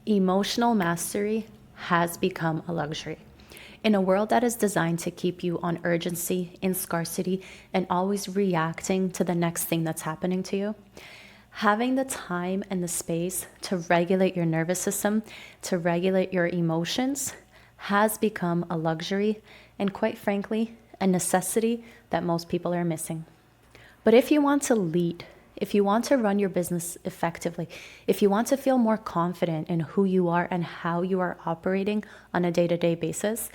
Emotional mastery has become a luxury. In a world that is designed to keep you on urgency, in scarcity, and always reacting to the next thing that's happening to you, having the time and the space to regulate your nervous system, to regulate your emotions, has become a luxury and, quite frankly, a necessity that most people are missing. But if you want to lead, if you want to run your business effectively, if you want to feel more confident in who you are and how you are operating on a day-to-day basis,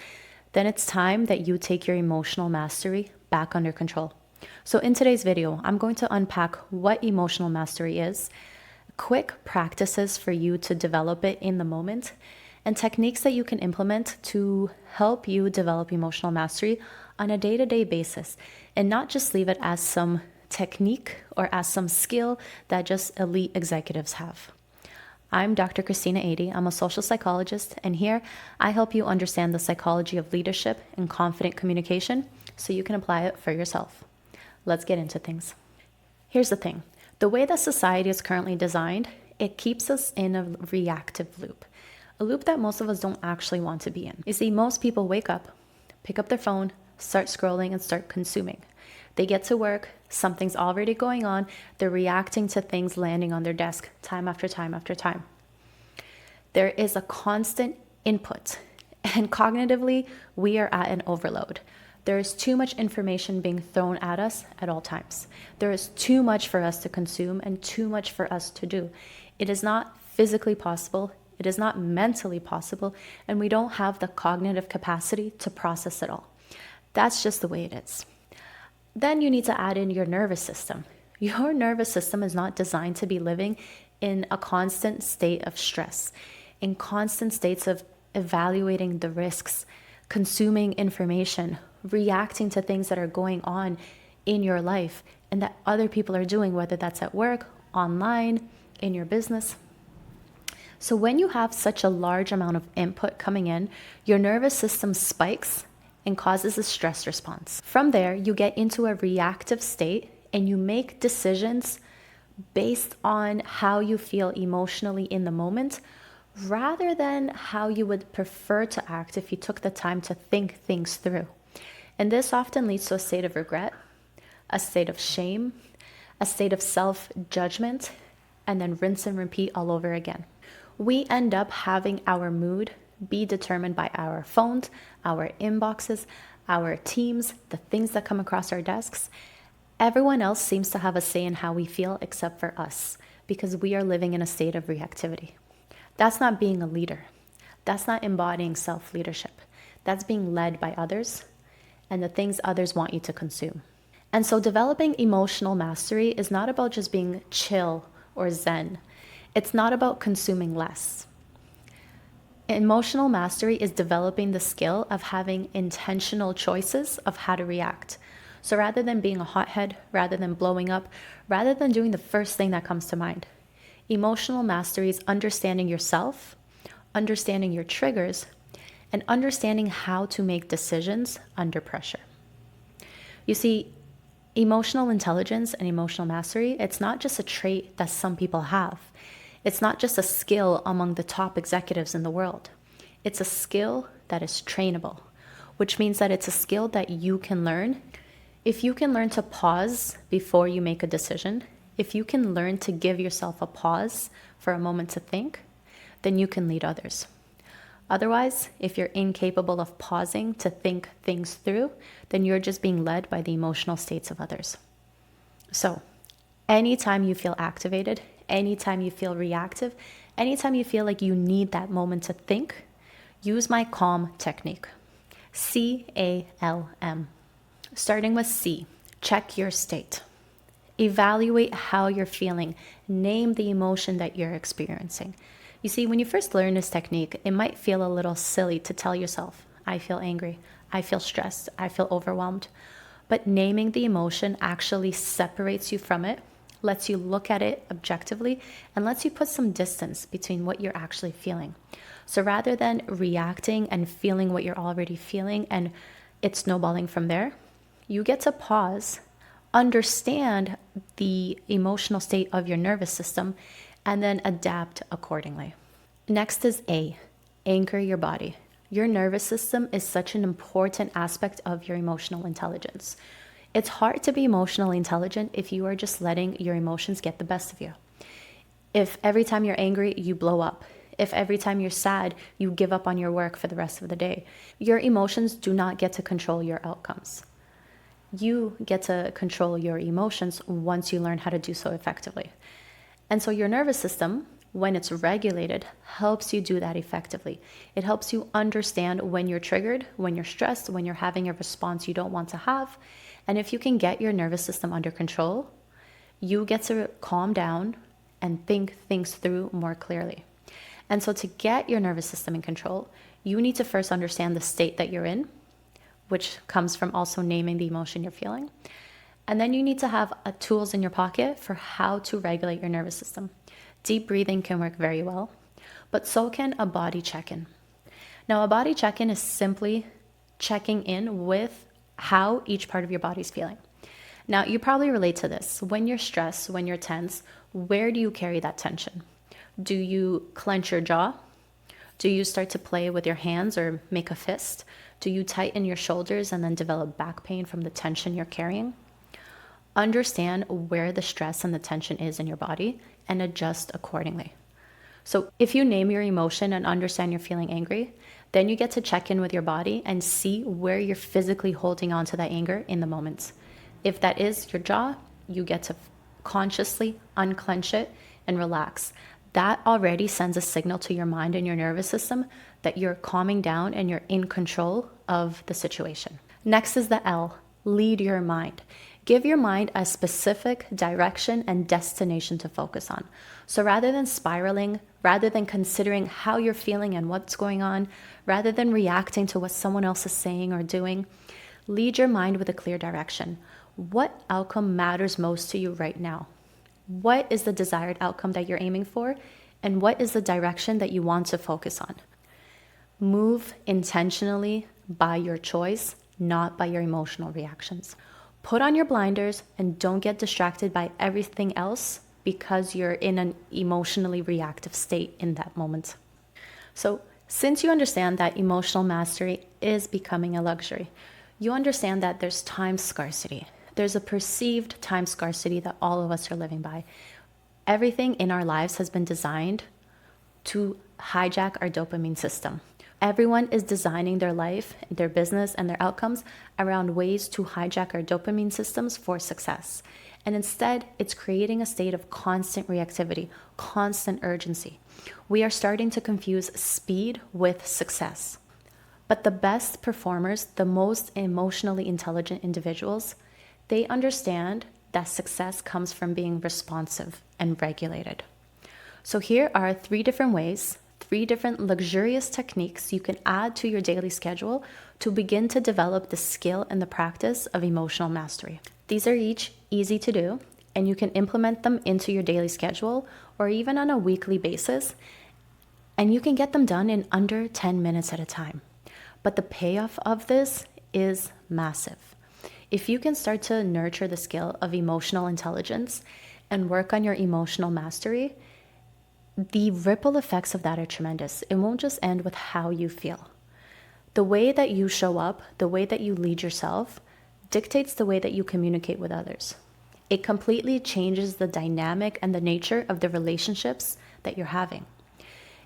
then it's time that you take your emotional mastery back under control. So in today's video, I'm going to unpack what emotional mastery is, quick practices for you to develop it in the moment, and techniques that you can implement to help you develop emotional mastery on a day-to-day basis, and not just leave it as some technique or as some skill that just elite executives have. I'm Dr. Christina Ady. I'm a social psychologist, and here I help you understand the psychology of leadership and confident communication so you can apply it for yourself. Let's get into things. Here's the thing. The way that society is currently designed, it keeps us in a reactive loop, a loop that most of us don't actually want to be in. You see, most people wake up, pick up their phone, start scrolling, and start consuming. They get to work, something's already going on, they're reacting to things landing on their desk time after time after time. There is a constant input, and cognitively, we are at an overload. There is too much information being thrown at us at all times. There is too much for us to consume and too much for us to do. It is not physically possible, it is not mentally possible, and we don't have the cognitive capacity to process it all. That's just the way it is. Then you need to add in your nervous system. Your nervous system is not designed to be living in a constant state of stress, in constant states of evaluating the risks, consuming information, reacting to things that are going on in your life and that other people are doing, whether that's at work, online, in your business. So when you have such a large amount of input coming in, your nervous system spikes and causes a stress response. From there, you get into a reactive state and you make decisions based on how you feel emotionally in the moment, rather than how you would prefer to act if you took the time to think things through. And this often leads to a state of regret, a state of shame, a state of self-judgment, and then rinse and repeat all over again. We end up having our mood be determined by our phones, our inboxes, our teams, the things that come across our desks. Everyone else seems to have a say in how we feel except for us, because we are living in a state of reactivity. That's not being a leader. That's not embodying self-leadership. That's being led by others and the things others want you to consume. And so developing emotional mastery is not about just being chill or zen. It's not about consuming less. Emotional mastery is developing the skill of having intentional choices of how to react. So rather than being a hothead, rather than blowing up, rather than doing the first thing that comes to mind, emotional mastery is understanding yourself, understanding your triggers, and understanding how to make decisions under pressure. You see, emotional intelligence and emotional mastery, it's not just a trait that some people have. It's not just a skill among the top executives in the world. It's a skill that is trainable, which means that it's a skill that you can learn. If you can learn to pause before you make a decision, if you can learn to give yourself a pause for a moment to think, then you can lead others. Otherwise, if you're incapable of pausing to think things through, then you're just being led by the emotional states of others. So, anytime you feel activated, anytime you feel reactive, anytime you feel like you need that moment to think, use my CALM technique. CALM. Starting with C, check your state. Evaluate how you're feeling. Name the emotion that you're experiencing. You see, when you first learn this technique, it might feel a little silly to tell yourself, I feel angry, I feel stressed, I feel overwhelmed. But naming the emotion actually separates you from it, lets you look at it objectively, and lets you put some distance between what you're actually feeling. So rather than reacting and feeling what you're already feeling and it snowballing from there, you get to pause, understand the emotional state of your nervous system, and then adapt accordingly. Next is A, anchor your body. Your nervous system is such an important aspect of your emotional intelligence. It's hard to be emotionally intelligent if you are just letting your emotions get the best of you. If every time you're angry, you blow up. If every time you're sad, you give up on your work for the rest of the day. Your emotions do not get to control your outcomes. You get to control your emotions once you learn how to do so effectively. And so your nervous system, when it's regulated, helps you do that effectively. It helps you understand when you're triggered, when you're stressed, when you're having a response you don't want to have. And if you can get your nervous system under control, you get to calm down and think things through more clearly. And so to get your nervous system in control, you need to first understand the state that you're in, which comes from also naming the emotion you're feeling. And then you need to have tools in your pocket for how to regulate your nervous system. Deep breathing can work very well, but so can a body check-in. Now, a body check-in is simply checking in with how each part of your body is feeling. Now, you probably relate to this. When you're stressed, when you're tense, where do you carry that tension? Do you clench your jaw? Do you start to play with your hands or make a fist? Do you tighten your shoulders and then develop back pain from the tension you're carrying? Understand where the stress and the tension is in your body and adjust accordingly. So if you name your emotion and understand you're feeling angry, then you get to check in with your body and see where you're physically holding on to that anger in the moment. If that is your jaw, you get to consciously unclench it and relax. That already sends a signal to your mind and your nervous system that you're calming down and you're in control of the situation. Next is the L, lead your mind. Give your mind a specific direction and destination to focus on. So rather than spiraling, rather than considering how you're feeling and what's going on, rather than reacting to what someone else is saying or doing, lead your mind with a clear direction. What outcome matters most to you right now? What is the desired outcome that you're aiming for? And what is the direction that you want to focus on? Move intentionally by your choice, not by your emotional reactions. Put on your blinders and don't get distracted by everything else because you're in an emotionally reactive state in that moment. So, since you understand that emotional mastery is becoming a luxury, you understand that there's time scarcity. There's a perceived time scarcity that all of us are living by. Everything in our lives has been designed to hijack our dopamine system. Everyone is designing their life, their business, and their outcomes around ways to hijack our dopamine systems for success. And instead, it's creating a state of constant reactivity, constant urgency. We are starting to confuse speed with success. But the best performers, the most emotionally intelligent individuals, they understand that success comes from being responsive and regulated. So here are 3 different ways, 3 different luxurious techniques you can add to your daily schedule to begin to develop the skill and the practice of emotional mastery. These are each easy to do, and you can implement them into your daily schedule or even on a weekly basis, and you can get them done in under 10 minutes at a time. But the payoff of this is massive. If you can start to nurture the skill of emotional intelligence and work on your emotional mastery, the ripple effects of that are tremendous. It won't just end with how you feel. The way that you show up, the way that you lead yourself, dictates the way that you communicate with others. It completely changes the dynamic and the nature of the relationships that you're having.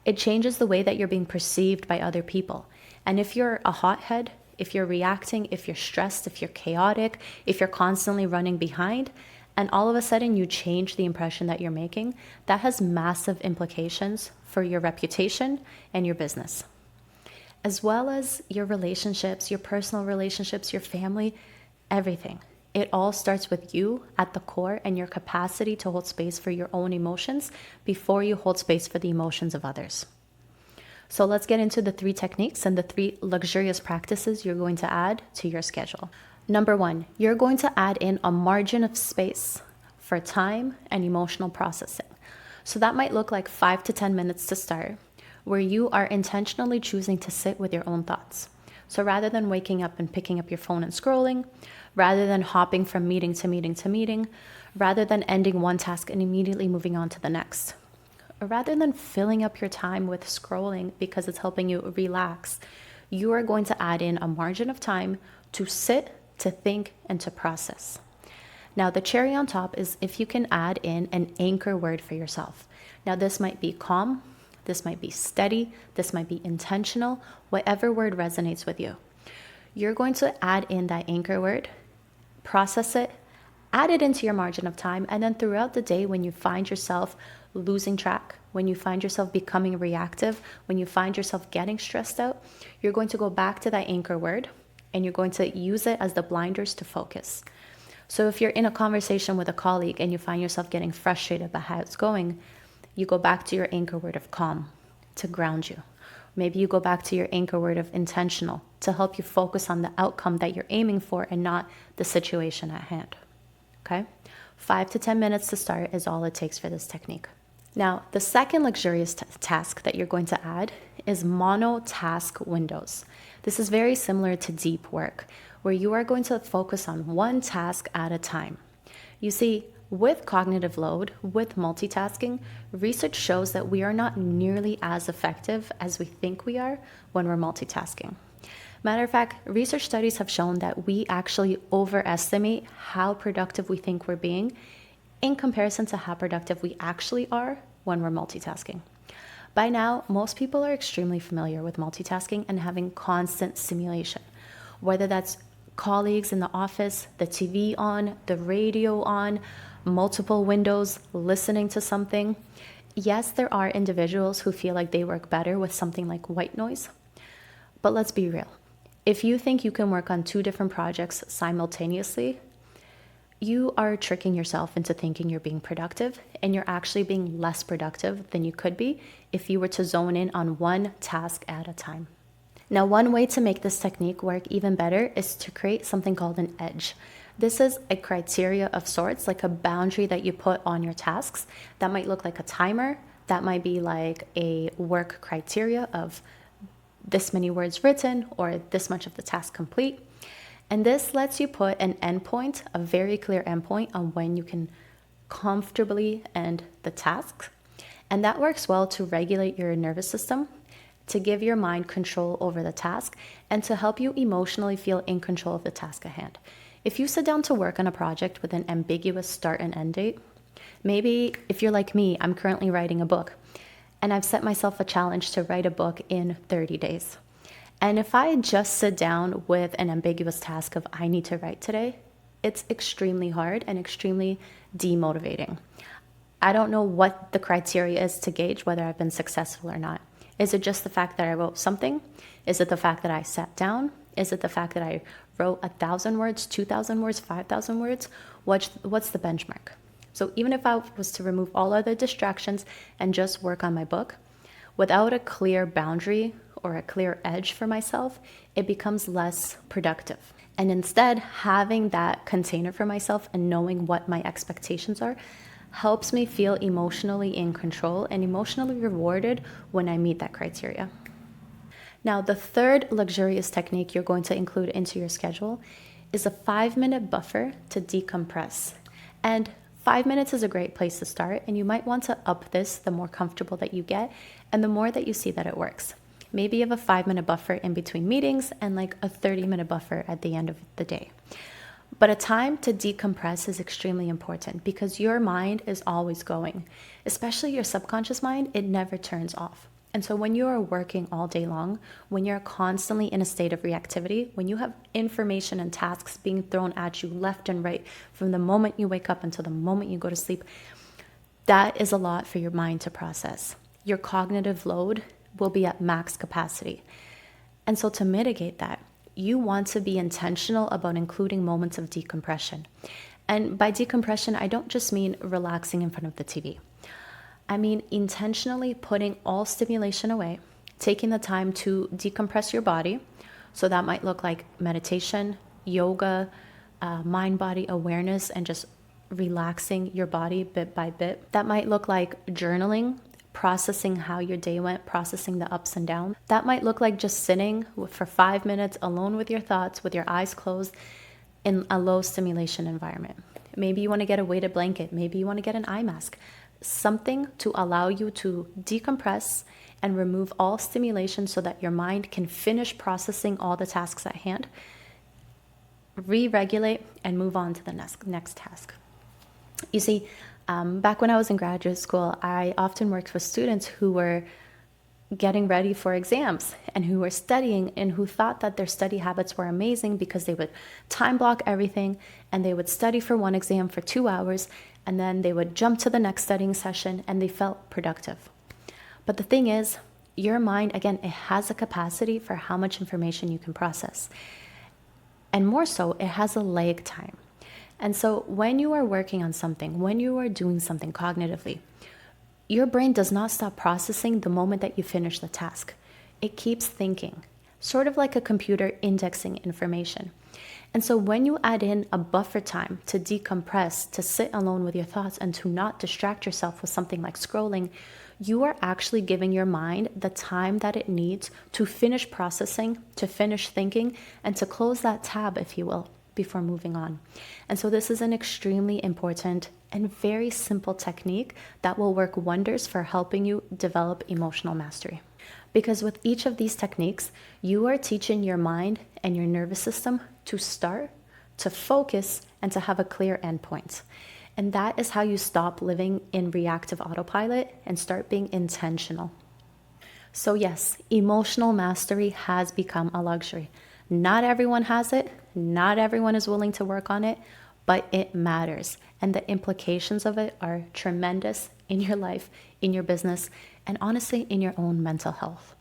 It changes the way that you're being perceived by other people. And if you're a hothead, if you're reacting, if you're stressed, if you're chaotic, if you're constantly running behind, and all of a sudden you change the impression that you're making, that has massive implications for your reputation and your business, as well as your relationships, your personal relationships, your family, everything. It all starts with you at the core and your capacity to hold space for your own emotions before you hold space for the emotions of others. So let's get into the 3 techniques and the 3 luxurious practices you're going to add to your schedule. Number 1, you're going to add in a margin of space for time and emotional processing. So that might look like 5 to 10 minutes to start, where you are intentionally choosing to sit with your own thoughts. So rather than waking up and picking up your phone and scrolling, rather than hopping from meeting to meeting to meeting, rather than ending one task and immediately moving on to the next, rather than filling up your time with scrolling because it's helping you relax, you are going to add in a margin of time to sit, to think, and to process. Now, the cherry on top is if you can add in an anchor word for yourself. Now, this might be calm, this might be steady, this might be intentional, whatever word resonates with you. You're going to add in that anchor word, process it, add it into your margin of time, and then throughout the day, when you find yourself losing track, when you find yourself becoming reactive, when you find yourself getting stressed out, you're going to go back to that anchor word and you're going to use it as the blinders to focus. So if you're in a conversation with a colleague and you find yourself getting frustrated about how it's going, you go back to your anchor word of calm to ground you. Maybe you go back to your anchor word of intentional to help you focus on the outcome that you're aiming for and not the situation at hand. Okay? 5 to 10 minutes to start is all it takes for this technique. Now, the second luxurious task that you're going to add is monotask windows. This is very similar to deep work, where you are going to focus on one task at a time. You see, with cognitive load, with multitasking, research shows that we are not nearly as effective as we think we are when we're multitasking. Matter of fact, research studies have shown that we actually overestimate how productive we think we're being in comparison to how productive we actually are when we're multitasking. By now, most people are extremely familiar with multitasking and having constant stimulation, whether that's colleagues in the office, the TV on, the radio on, multiple windows, listening to something. Yes, there are individuals who feel like they work better with something like white noise, but let's be real. If you think you can work on 2 different projects simultaneously, you are tricking yourself into thinking you're being productive, and you're actually being less productive than you could be if you were to zone in on one task at a time. Now, one way to make this technique work even better is to create something called an edge. This is a criteria of sorts, like a boundary that you put on your tasks. That might look like a timer. That might be like a work criteria of this many words written or this much of the task complete. And this lets you put an endpoint, a very clear endpoint on when you can comfortably end the task. And that works well to regulate your nervous system, to give your mind control over the task, and to help you emotionally feel in control of the task at hand. If you sit down to work on a project with an ambiguous start and end date, maybe if you're like me, I'm currently writing a book, and I've set myself a challenge to write a book in 30 days. And if I just sit down with an ambiguous task of I need to write today, it's extremely hard and extremely demotivating. I don't know what the criteria is to gauge whether I've been successful or not. Is it just the fact that I wrote something? Is it the fact that I sat down? Is it the fact that I wrote 1,000 words, 2,000 words, 5,000 words? What's the benchmark? So even if I was to remove all other distractions and just work on my book, without a clear boundary or a clear edge for myself, it becomes less productive. And instead, having that container for myself and knowing what my expectations are helps me feel emotionally in control and emotionally rewarded when I meet that criteria. Now, the third luxurious technique you're going to include into your schedule is a 5-minute buffer to decompress. And 5 minutes is a great place to start, and you might want to up this the more comfortable that you get and the more that you see that it works. Maybe you have a 5-minute buffer in between meetings and like a 30-minute buffer at the end of the day. But a time to decompress is extremely important because your mind is always going, especially your subconscious mind. It never turns off. And so when you are working all day long, when you're constantly in a state of reactivity, when you have information and tasks being thrown at you left and right from the moment you wake up until the moment you go to sleep, that is a lot for your mind to process. Your cognitive load will be at max capacity. And so to mitigate that, you want to be intentional about including moments of decompression. And by decompression, I don't just mean relaxing in front of the TV. I mean intentionally putting all stimulation away, taking the time to decompress your body. So that might look like meditation, yoga, mind-body awareness, and just relaxing your body bit by bit. That might look like journaling, processing how your day went, processing the ups and downs. That might look like just sitting for 5 minutes alone with your thoughts, with your eyes closed in a low stimulation environment. Maybe you want to get a weighted blanket. Maybe you want to get an eye mask. something to allow you to decompress and remove all stimulation so that your mind can finish processing all the tasks at hand, re-regulate, and move on to the next task. You see, back when I was in graduate school, I often worked with students who were getting ready for exams and who were studying and who thought that their study habits were amazing because they would time block everything and they would study for one exam for 2 hours and then they would jump to the next studying session and they felt productive. But the thing is, your mind, again, it has a capacity for how much information you can process. And more so, it has a lag time. And so when you are working on something, when you are doing something cognitively, your brain does not stop processing the moment that you finish the task. It keeps thinking, sort of like a computer indexing information. And so when you add in a buffer time to decompress, to sit alone with your thoughts, and to not distract yourself with something like scrolling, you are actually giving your mind the time that it needs to finish processing, to finish thinking, and to close that tab, if you will, before moving on. And so this is an extremely important and very simple technique that will work wonders for helping you develop emotional mastery. Because with each of these techniques, you are teaching your mind and your nervous system to start, to focus, and to have a clear endpoint. And that is how you stop living in reactive autopilot and start being intentional. So yes, emotional mastery has become a luxury. Not everyone has it. Not everyone is willing to work on it, but it matters. And the implications of it are tremendous in your life, in your business, and honestly, in your own mental health.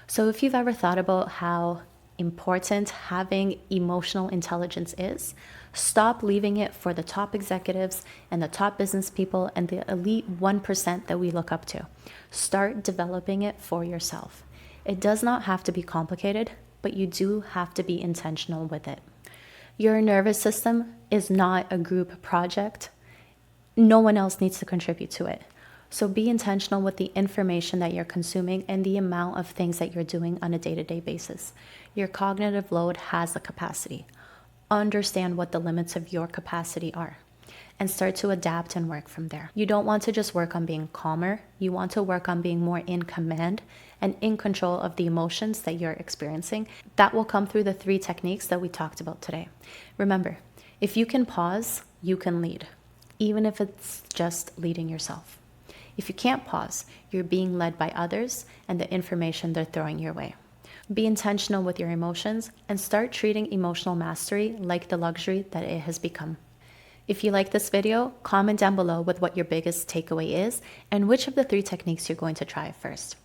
So if you've ever thought about how important having emotional intelligence is, stop leaving it for the top executives and the top business people and the elite 1% that we look up to. Start developing it for yourself. It does not have to be complicated, but you do have to be intentional with it. Your nervous system is not a group project. No one else needs to contribute to it. So be intentional with the information that you're consuming and the amount of things that you're doing on a day-to-day basis. Your cognitive load has a capacity. Understand what the limits of your capacity are and start to adapt and work from there. You don't want to just work on being calmer. You want to work on being more in command and in control of the emotions that you're experiencing. That will come through the 3 techniques that we talked about today. Remember, if you can pause, you can lead, even if it's just leading yourself. If you can't pause, you're being led by others and the information they're throwing your way. Be intentional with your emotions and start treating emotional mastery like the luxury that it has become. If you like this video, comment down below with what your biggest takeaway is and which of the 3 techniques you're going to try first.